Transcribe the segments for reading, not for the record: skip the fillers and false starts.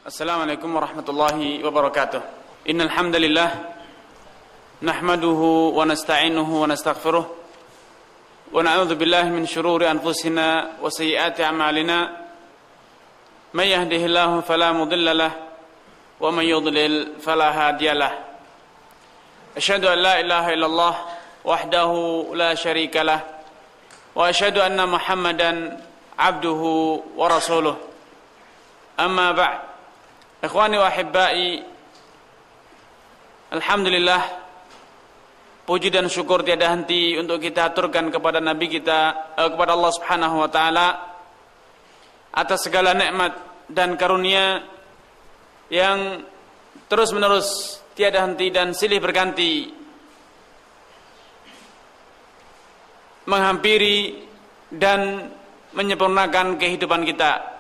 Assalamualaikum warahmatullahi wabarakatuh. Innal hamdalillah nahmaduhu wa nasta'inuhu wa nastaghfiruh wa na'udzu billahi min shururi anfusina wa sayyiati a'malina. May yahdihillahu fala mudilla lahu wa may yudlil fala hadiyalah. Asyhadu an la ilaha illallah wahdahu la syarika lah wa asyhadu anna Muhammadan abduhu wa rasuluh. Amma ba'd. Ikhwani wa ahibbai, alhamdulillah, puji dan syukur tiada henti untuk kita aturkan kepada Nabi kita, kepada Allah Subhanahu wa taala atas segala nikmat dan karunia yang terus-menerus tiada henti dan silih berganti menghampiri dan menyempurnakan kehidupan kita.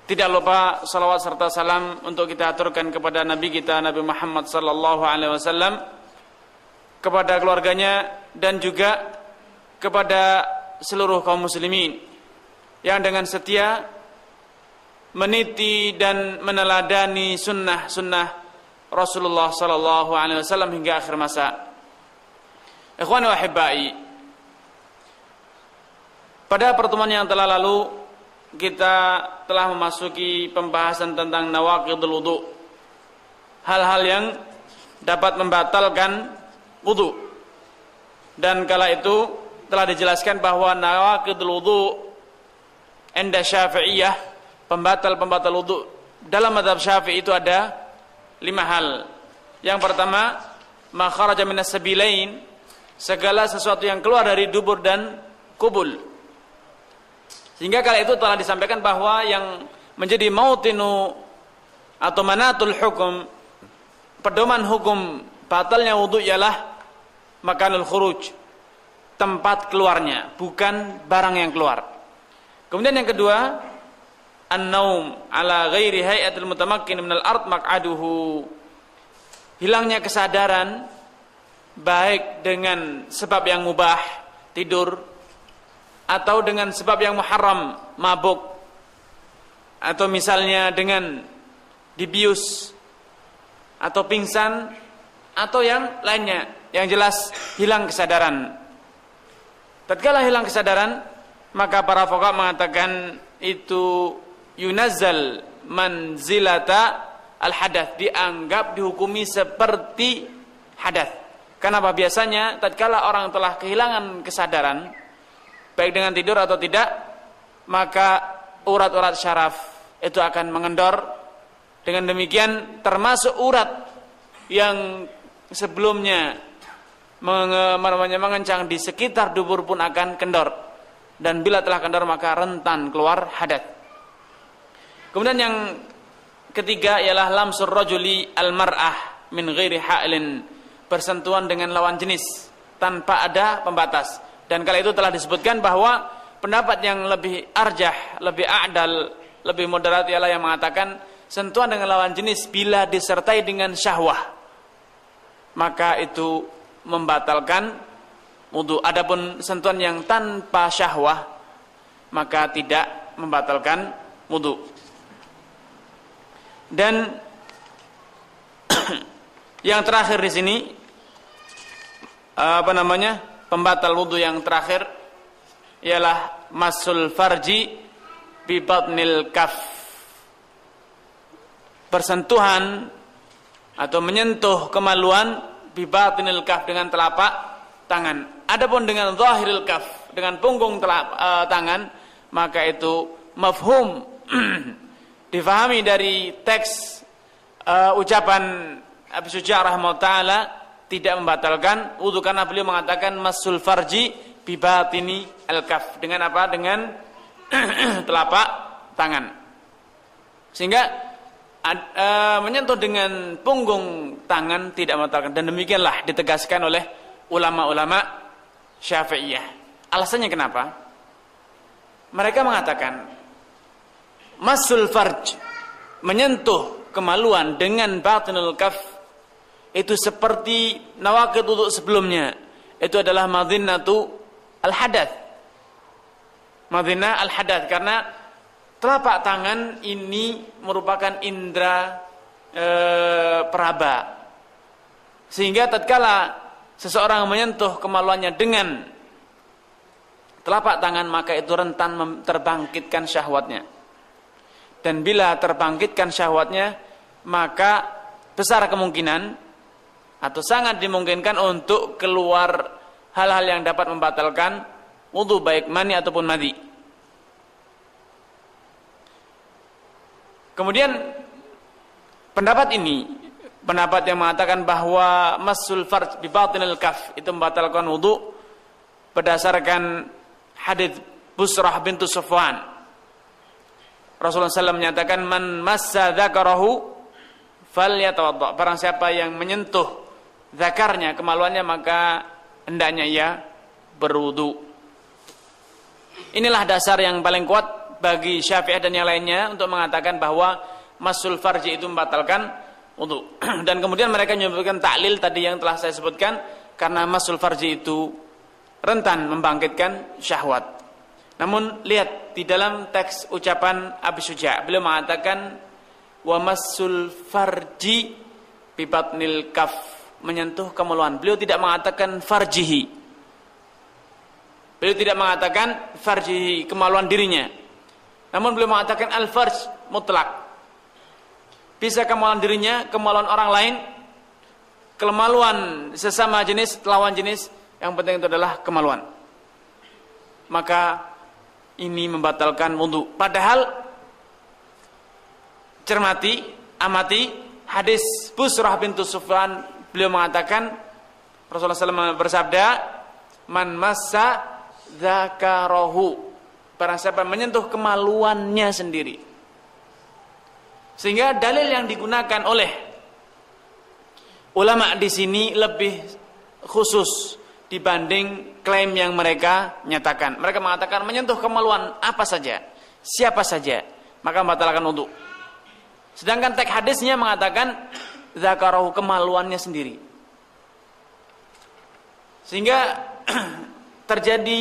Tidak lupa salawat serta salam untuk kita aturkan kepada Nabi kita Nabi Muhammad sallallahu alaihi wasallam, kepada keluarganya dan juga kepada seluruh kaum muslimin yang dengan setia meniti dan meneladani sunnah-sunnah Rasulullah sallallahu alaihi wasallam hingga akhir masa. Ikhwan wa ahibbai, pada pertemuan yang telah lalu kita telah memasuki pembahasan tentang nawaqidul wudu, hal-hal yang dapat membatalkan wudu. Dan kala itu telah dijelaskan bahwa nawaqidul wudu inda Syafi'iyah, pembatal-pembatal wudu dalam mazhab Syafi'i itu ada 5 hal. Yang pertama, ma kharaja minas sabilain, segala sesuatu yang keluar dari dubur dan kubul. Sehingga kala itu telah disampaikan bahwa yang menjadi mautinu atau manatul hukum, pedoman hukum batalnya wudu ialah makanul khuruj, tempat keluarnya, bukan barang yang keluar. Kemudian yang kedua, an-naum ala ghairi hayatil mutamakkin minal ard maq'aduhu, hilangnya kesadaran baik dengan sebab yang mubah, tidur, atau dengan sebab yang muharram, mabuk, atau misalnya dengan dibius atau pingsan atau yang lainnya, yang jelas hilang kesadaran. Tatkala hilang kesadaran, maka para fuqaha mengatakan itu yunazzal manzilata al-hadath, dianggap dihukumi seperti hadath. Kenapa? Biasanya tatkala orang telah kehilangan kesadaran baik dengan tidur atau tidak, maka urat-urat syaraf itu akan mengendor. Dengan demikian termasuk urat yang sebelumnya mengencang di sekitar dubur pun akan kendor, dan bila telah kendor maka rentan keluar hadat. Kemudian yang ketiga ialah lamsur rajuli al-mar'ah min ghairi ha'lin, bersentuhan dengan lawan jenis tanpa ada pembatas. Dan kala itu telah disebutkan bahwa pendapat yang lebih arjah, lebih a'dal, lebih moderat ialah yang mengatakan sentuhan dengan lawan jenis bila disertai dengan syahwah, maka itu membatalkan wudu. Adapun sentuhan yang tanpa syahwah, maka tidak membatalkan wudu. Dan yang terakhir di sini pembatal wudu yang terakhir ialah masul farji bi batnil kaf, bersentuhan atau menyentuh kemaluan bi batnil kaf, dengan telapak tangan. Adapun dengan zahiril kaf, dengan punggung tangan, maka itu mafhum difahami dari teks ucapan Abi Syuja' rahimahullah taala tidak membatalkan wudu, karena beliau mengatakan masul farji bi batini al-kaf, dengan apa? Dengan telapak tangan. Sehingga menyentuh dengan punggung tangan tidak membatalkan, dan demikianlah ditegaskan oleh ulama-ulama Syafi'iyah. Alasannya kenapa? Mereka mengatakan masul farj, menyentuh kemaluan dengan batinul kaf, itu seperti nawaqid wudu sebelumnya, itu adalah madhinnatu al-hadath. Madhinnah al-hadath, karena telapak tangan ini merupakan indera peraba. Sehingga tatkala seseorang menyentuh kemaluannya dengan telapak tangan, maka itu rentan terbangkitkan syahwatnya. Dan bila terbangkitkan syahwatnya, maka besar kemungkinan atau sangat dimungkinkan untuk keluar hal-hal yang dapat membatalkan wudu, baik mani ataupun madhi. Kemudian pendapat ini, pendapat yang mengatakan bahwa massul farj bi batinil kaf itu membatalkan wudu berdasarkan hadits Busrah bintu Safwan. Rasulullah SAW menyatakan, man massa dzakarahu falyatawadda. Barang siapa yang menyentuh zakarnya, kemaluannya, maka hendaknya ia berwudu. Inilah dasar yang paling kuat bagi Syafi'iyah dan yang lainnya untuk mengatakan bahwa massul farji itu membatalkan wudu. Dan kemudian mereka menyebutkan taklil tadi yang telah saya sebutkan, karena massul farji itu rentan membangkitkan syahwat. Namun lihat di dalam teks ucapan Abi Suja, beliau mengatakan wa massul farji bi batnil kaf, menyentuh kemaluan. Beliau tidak mengatakan farjihi. Beliau tidak mengatakan farjihi, kemaluan dirinya. Namun beliau mengatakan al-farj mutlak. Bisa kemaluan dirinya, kemaluan orang lain, kemaluan sesama jenis, lawan jenis, yang penting itu adalah kemaluan. Maka ini membatalkan wudu. Padahal cermati, amati hadis Busrah bintu Safwan, beliau mengatakan, Rasulullah SAW bersabda, man massa dzakarahu, barang siapa menyentuh kemaluannya sendiri. Sehingga dalil yang digunakan oleh ulama di sini lebih khusus dibanding klaim yang mereka nyatakan. Mereka mengatakan menyentuh kemaluan apa saja, siapa saja, maka membatalkan wudu. Sedangkan teks hadisnya mengatakan dzakarahu, kemaluannya sendiri. Sehingga terjadi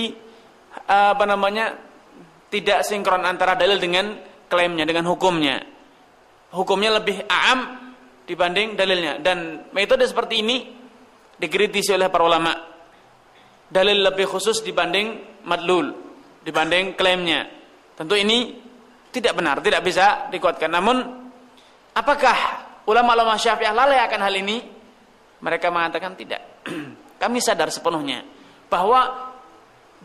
tidak sinkron antara dalil dengan klaimnya, dengan hukumnya. Hukumnya lebih a'am dibanding dalilnya. Dan metode seperti ini dikritisi oleh para ulama. Dalil lebih khusus dibanding madlul, dibanding klaimnya. Tentu ini tidak benar, tidak bisa dikuatkan. Namun apakah ulama-ulama Syafi'iyah lalai akan hal ini? Mereka mengatakan tidak. Kami sadar sepenuhnya bahwa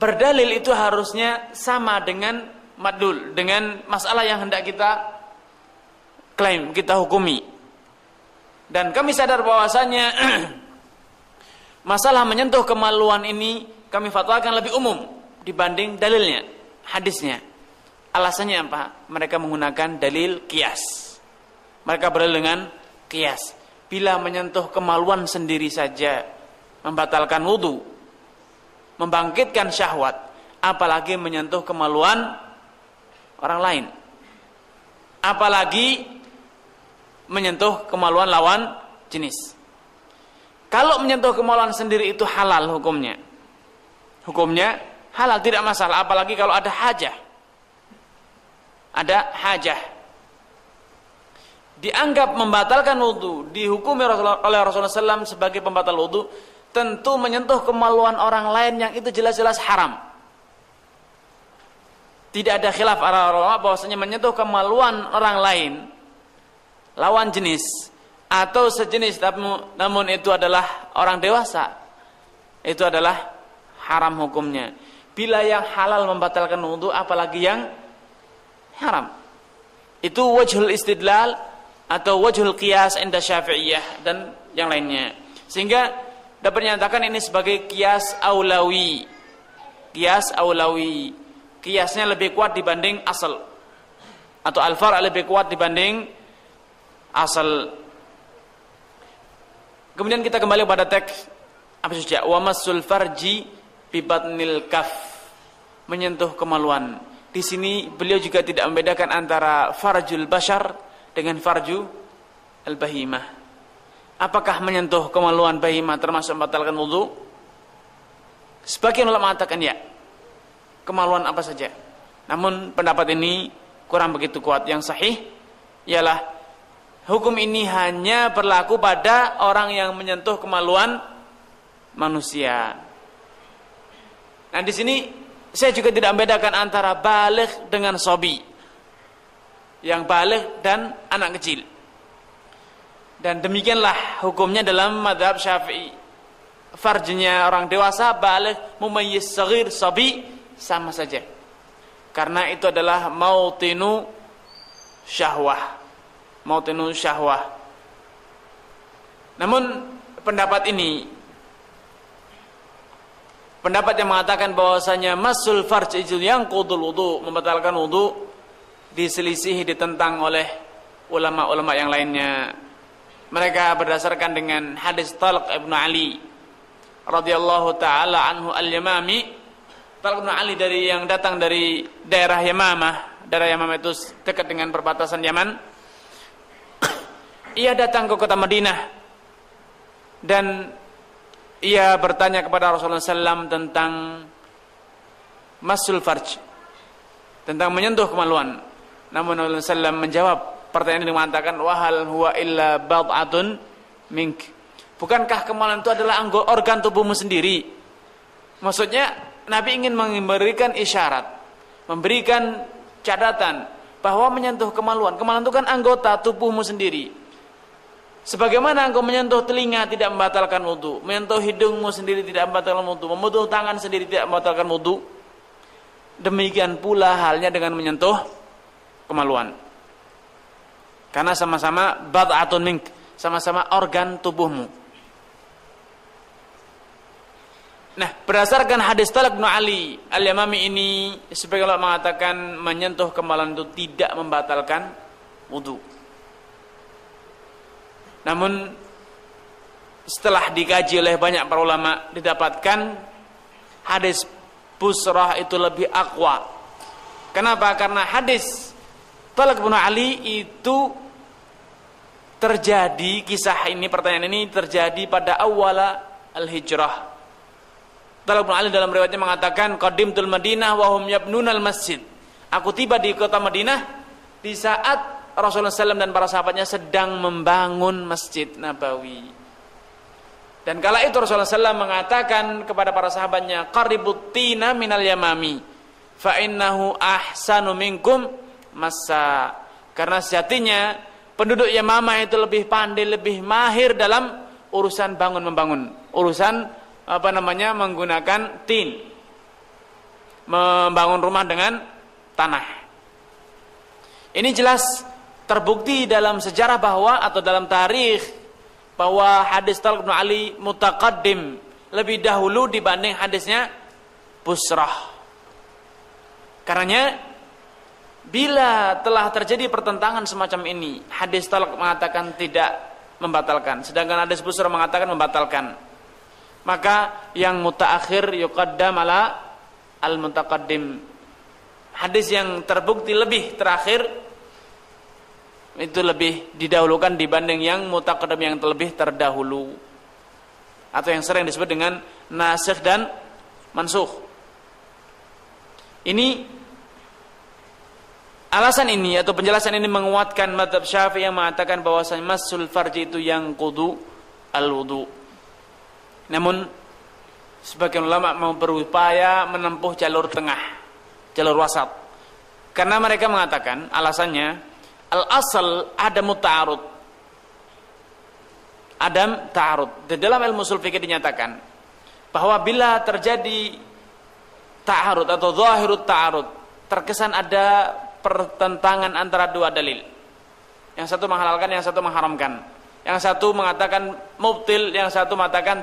berdalil itu harusnya sama dengan madlul, dengan masalah yang hendak kita klaim, kita hukumi. Dan kami sadar bahwasanya masalah menyentuh kemaluan ini kami fatwakan lebih umum dibanding dalilnya, hadisnya. Alasannya apa? Mereka menggunakan dalil qiyas. Mereka berdalil dengan qiyas. Bila menyentuh kemaluan sendiri saja membatalkan wudu, membangkitkan syahwat, apalagi menyentuh kemaluan orang lain, apalagi menyentuh kemaluan lawan jenis. Kalau menyentuh kemaluan sendiri itu halal hukumnya. Hukumnya halal, tidak masalah, apalagi kalau ada hajah. Ada hajah. Dianggap membatalkan wudu, dihukumi oleh Rasulullah SAW sebagai pembatal wudu, tentu menyentuh kemaluan orang lain yang itu jelas-jelas haram. Tidak ada khilaf para ulama bahwasanya menyentuh kemaluan orang lain, lawan jenis atau sejenis, namun itu adalah orang dewasa, itu adalah haram hukumnya. Bila yang halal membatalkan wudu, apalagi yang haram. Itu wajhul istidlal atau wajhul qiyas inda Syafi'iyah dan yang lainnya. Sehingga dapat dinyatakan ini sebagai qiyas aulawi. Qiyas aulawi. Qiyasnya lebih kuat dibanding asal. Atau al-far' lebih kuat dibanding asal. Kemudian kita kembali pada teks apa saja? Wa massul farji bi batnil kaf. Menyentuh kemaluan. Di sini beliau juga tidak membedakan antara farjul bashar dengan farju al-bahimah. Apakah menyentuh kemaluan bahimah termasuk membatalkan wudu? Sebagian ulama mengatakan ya, kemaluan apa saja. Namun pendapat ini kurang begitu kuat. Yang sahih ialah hukum ini hanya berlaku pada orang yang menyentuh kemaluan manusia. Nah, di sini saya juga tidak membedakan antara baligh dengan sobi. Yang baligh dan anak kecil. Dan demikianlah hukumnya dalam mazhab Syafi'i. Farjnya orang dewasa, baligh, mumayyiz, saghir, sobi sama saja. Karena itu adalah mautinu syahwah. Mautinu syahwah. Namun pendapat ini, pendapat yang mengatakan bahwasanya masul farj itu yang qudul wudu, membatalkan wudu, diselisihi, ditentang oleh ulama-ulama yang lainnya. Mereka berdasarkan dengan hadis Talq ibn Ali radhiyallahu taala anhu al-Yamami. Talq ibn Ali yang datang dari daerah Yamamah. Daerah Yamamah itu dekat dengan perbatasan Yaman. Ia datang ke kota Madinah dan ia bertanya kepada Rasulullah SAW tentang masul farj, tentang menyentuh kemaluan. Namun Rasulullah SAW menjawab pertanyaan ini mengatakan, wahal huwa illa bad'atun mink. Bukankah kemaluan itu adalah organ tubuhmu sendiri? Maksudnya Nabi ingin memberikan isyarat, memberikan catatan bahwa menyentuh kemaluan itu kan anggota tubuhmu sendiri. Sebagaimana engkau menyentuh telinga tidak membatalkan wudu, menyentuh hidungmu sendiri tidak membatalkan wudu, memotong tangan sendiri tidak membatalkan wudu, demikian pula halnya dengan menyentuh kemaluan. Karena sama-sama bad'atun mink, sama-sama organ tubuhmu. Nah, berdasarkan hadis Talq bin Ali al-Yamami ini, sebagian ulama mengatakan menyentuh kemaluan itu tidak membatalkan wudu. Namun setelah dikaji oleh banyak para ulama, didapatkan hadis busrah itu lebih aqwa. Kenapa? Karena hadis Talq bin Ali itu terjadi, kisah ini, pertanyaan ini terjadi pada awal al-hijrah. Talq bin Ali dalam riwayatnya mengatakan, qadimtul Madinah wa hum yabnunal masjid. Aku tiba di kota Madinah di saat Rasulullah SAW dan para sahabatnya sedang membangun Masjid Nabawi. Dan kala itu Rasulullah SAW mengatakan kepada para sahabatnya, qaribut tina minal yamami fa innahu ahsanu minkum massa. Karena sejatinya penduduk Yamamah itu lebih pandai, lebih mahir dalam urusan bangun membangun, urusan menggunakan tin, membangun rumah dengan tanah. Ini jelas terbukti dalam sejarah bahwa, atau dalam tarikh, bahwa hadis Talq bin Ali mutaqaddim, lebih dahulu dibanding hadisnya Busrah. Karenanya bila telah terjadi pertentangan semacam ini, hadis Talq mengatakan tidak membatalkan, sedangkan hadis Busrah mengatakan membatalkan, maka yang mutaakhir yuqaddam ala al-mutaqaddim. Hadis yang terbukti lebih terakhir itu lebih didahulukan dibanding yang mutaqaddam, yang terlebih terdahulu, atau yang sering disebut dengan nasikh dan mansukh. Ini alasan ini atau penjelasan ini menguatkan mazhab Syafi'i yang mengatakan bahwasanya masul farji itu yang qudu al-wudu. Namun sebagian ulama mau berupaya menempuh jalur tengah, jalur wasat, karena mereka mengatakan alasannya al-asal adam ta'arud. Adam ta'arud. Di dalam ilmu ushul fikih dinyatakan bahwa bila terjadi ta'arud atau zahirut ta'arud, terkesan ada pertentangan antara dua dalil. Yang satu menghalalkan, yang satu mengharamkan. Yang satu mengatakan mubtil, yang satu mengatakan